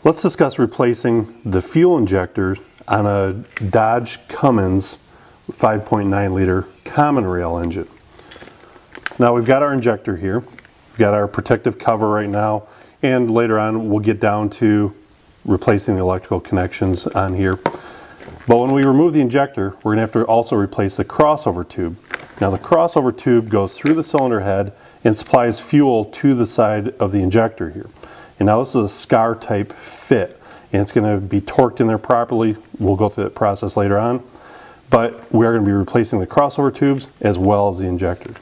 Let's discuss replacing the fuel injector on a Dodge Cummins 5.9 liter common rail engine. Now we've got our injector here, we've got our protective cover right now, and later on we'll get down to replacing the electrical connections on here. But when we remove the injector, we're going to have to also replace the crossover tube. Now the crossover tube goes through the cylinder head and supplies fuel to the side of the injector here. And now this is a scar type fit, and it's going to be torqued in there properly. We'll go through that process later on. But we are going to be replacing the crossover tubes as well as the injector.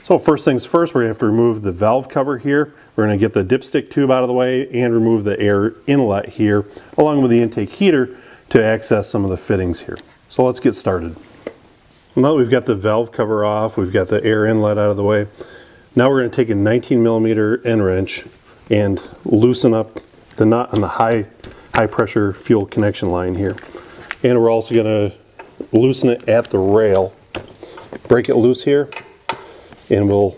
So first things first, we're going to have to remove the valve cover here. We're going to get the dipstick tube out of the way and remove the air inlet here, along with the intake heater to access some of the fittings here. So let's get started. Now that we've got the valve cover off, we've got the air inlet out of the way. Now we're going to take a 19mm end wrench and loosen up the nut on the high pressure fuel connection line here. And we're also going to loosen it at the rail. Break it loose here, and we're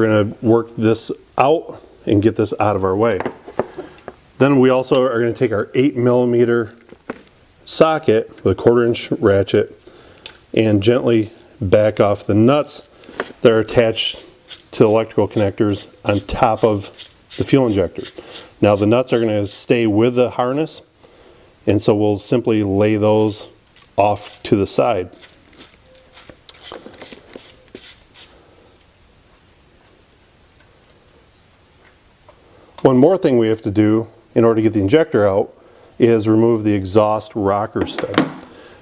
going to work this out and get this out of our way. Then we also are going to take our 8mm socket with a 1/4-inch ratchet and gently back off the nuts that are attached to the electrical connectors on top of the fuel injector. Now the nuts are going to stay with the harness, and so we'll simply lay those off to the side. One more thing we have to do in order to get the injector out is remove the exhaust rocker stud.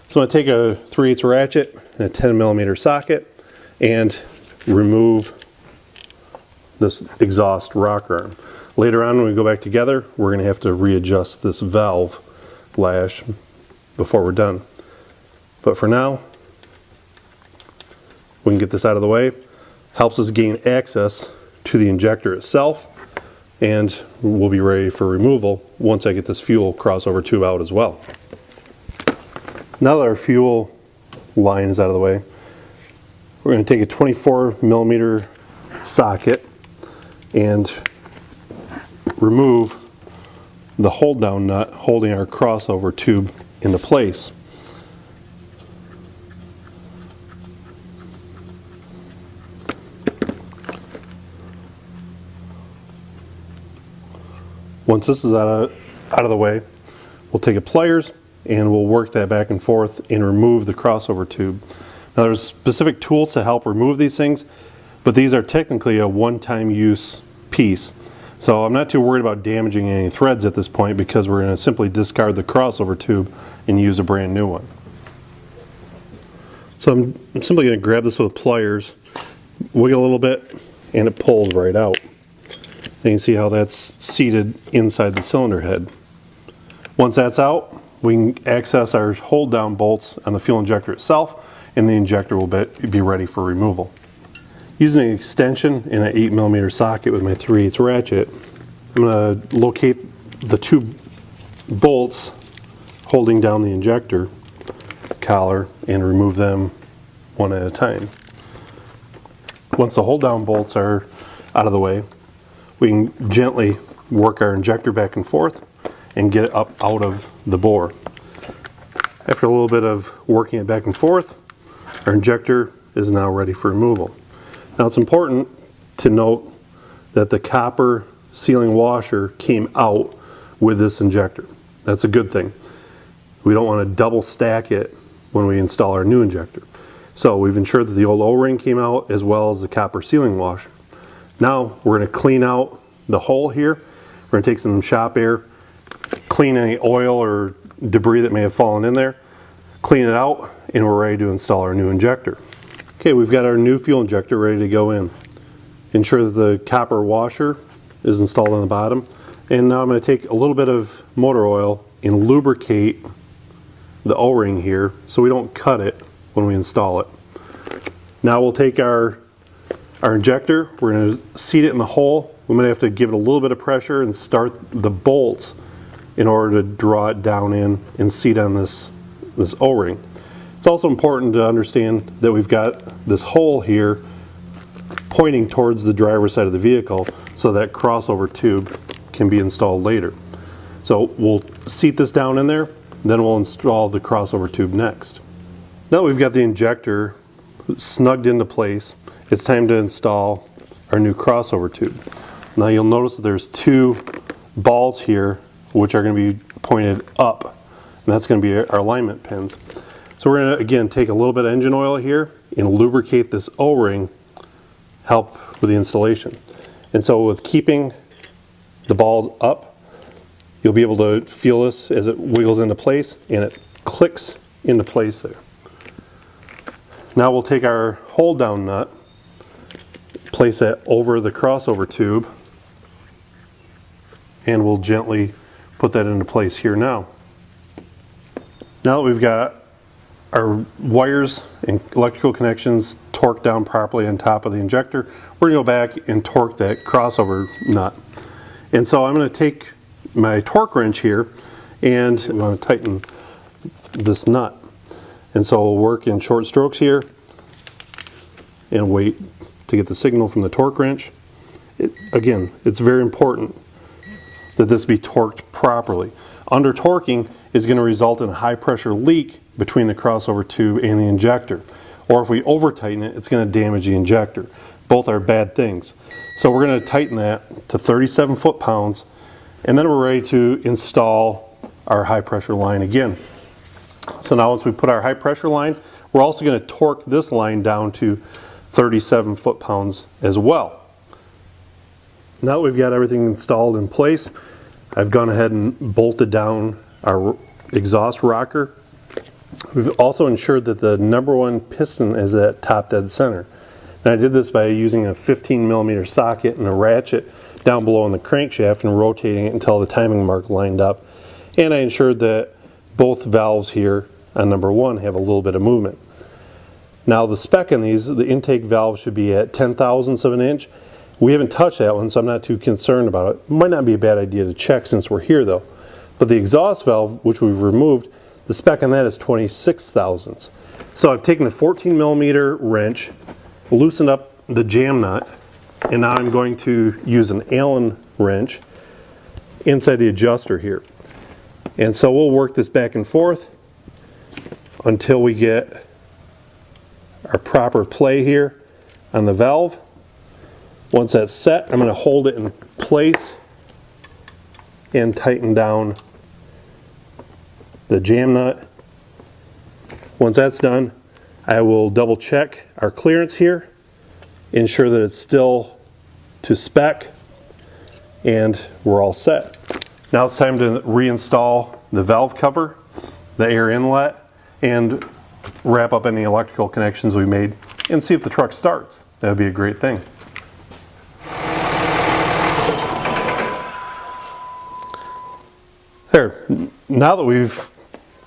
So I'm going to take a 3/8 ratchet and a 10mm socket and remove this exhaust rocker arm. Later on when we go back together, we're going to have to readjust this valve lash before we're done. But for now, we can get this out of the way. Helps us gain access to the injector itself, and we'll be ready for removal once I get this fuel crossover tube out as well. Now that our fuel line is out of the way, we're going to take a 24mm socket and remove the hold down nut holding our crossover tube into place. Once this is out of the way, we'll take a pliers and we'll work that back and forth and remove the crossover tube. Now there's specific tools to help remove these things, but these are technically a one-time use piece. So I'm not too worried about damaging any threads at this point because we're going to simply discard the crossover tube and use a brand new one. So I'm simply going to grab this with pliers, wiggle a little bit, and it pulls right out. And you can see how that's seated inside the cylinder head. Once that's out, we can access our hold down bolts on the fuel injector itself, and the injector will be ready for removal. Using an extension and an 8mm socket with my 3/8 ratchet, I'm going to locate the two bolts holding down the injector collar and remove them one at a time. Once the hold down bolts are out of the way, we can gently work our injector back and forth and get it up out of the bore. After a little bit of working it back and forth, our injector is now ready for removal. Now it's important to note that the copper sealing washer came out with this injector. That's a good thing. We don't want to double stack it when we install our new injector. So we've ensured that the old O-ring came out as well as the copper sealing washer. Now we're going to clean out the hole here. We're going to take some shop air, clean any oil or debris that may have fallen in there, clean it out, and we're ready to install our new injector. Okay, we've got our new fuel injector ready to go in. Ensure that the copper washer is installed on the bottom. And now I'm going to take a little bit of motor oil and lubricate the O-ring here so we don't cut it when we install it. Now we'll take our injector, we're going to seat it in the hole. We're going to have to give it a little bit of pressure and start the bolts in order to draw it down in and seat on this O-ring. It's also important to understand that we've got this hole here pointing towards the driver's side of the vehicle, so that crossover tube can be installed later. So we'll seat this down in there, then we'll install the crossover tube next. Now that we've got the injector snugged into place, it's time to install our new crossover tube. Now you'll notice that there's two balls here which are going to be pointed up, and that's going to be our alignment pins. So we're going to again take a little bit of engine oil here and lubricate this O-ring, help with the installation. And so with keeping the balls up, you'll be able to feel this as it wiggles into place and it clicks into place there. Now we'll take our hold down nut, place that over the crossover tube, and we'll gently put that into place here now. Now that we've got our wires and electrical connections torqued down properly on top of the injector, we're going to go back and torque that crossover nut. And so I'm going to take my torque wrench here and we want to tighten this nut. And so we'll work in short strokes here and wait to get the signal from the torque wrench. Again, it's very important that this be torqued properly. Under torquing is going to result in a high pressure leak between the crossover tube and the injector. Or if we over tighten it, it's going to damage the injector. Both are bad things. So we're going to tighten that to 37 foot-pounds, and then we're ready to install our high pressure line again. So now once we put our high pressure line, we're also going to torque this line down to 37 foot-pounds as well. Now that we've got everything installed in place, I've gone ahead and bolted down our exhaust rocker. We've also ensured that the #1 piston is at top dead center. And I did this by using a 15mm socket and a ratchet down below in the crankshaft and rotating it until the timing mark lined up. And I ensured that both valves here on #1 have a little bit of movement. Now the spec on these, the intake valve should be at 10/1000ths of an inch. We haven't touched that one, so I'm not too concerned about it. Might not be a bad idea to check since we're here though. But the exhaust valve, which we've removed, the spec on that is 26/1000ths. So I've taken a 14mm wrench, loosened up the jam nut, and now I'm going to use an Allen wrench inside the adjuster here. And so we'll work this back and forth until we get our proper play here on the valve. Once that's set, I'm going to hold it in place and tighten down the jam nut. Once that's done, I will double check our clearance here, ensure that it's still to spec, and we're all set. Now it's time to reinstall the valve cover, the air inlet, and wrap up any electrical connections we made and see if the truck starts. That would be a great thing. There, now that we've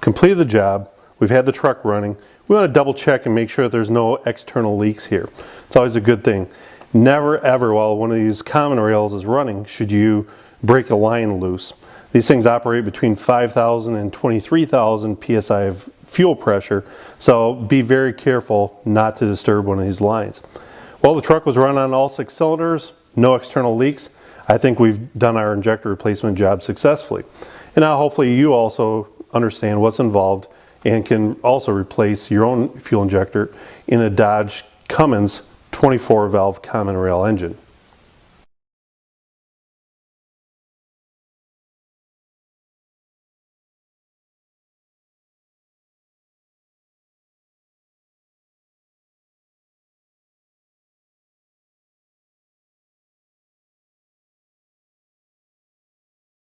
completed the job, we've had the truck running, we want to double check and make sure that there's no external leaks here. It's always a good thing. Never ever while one of these common rails is running should you break a line loose. These things operate between 5,000 and 23,000 psi of fuel pressure, so be very careful not to disturb one of these lines. Well, the truck was run on all 6 cylinders, no external leaks. I think we've done our injector replacement job successfully. And now hopefully you also understand what's involved and can also replace your own fuel injector in a Dodge Cummins 24 valve common rail engine.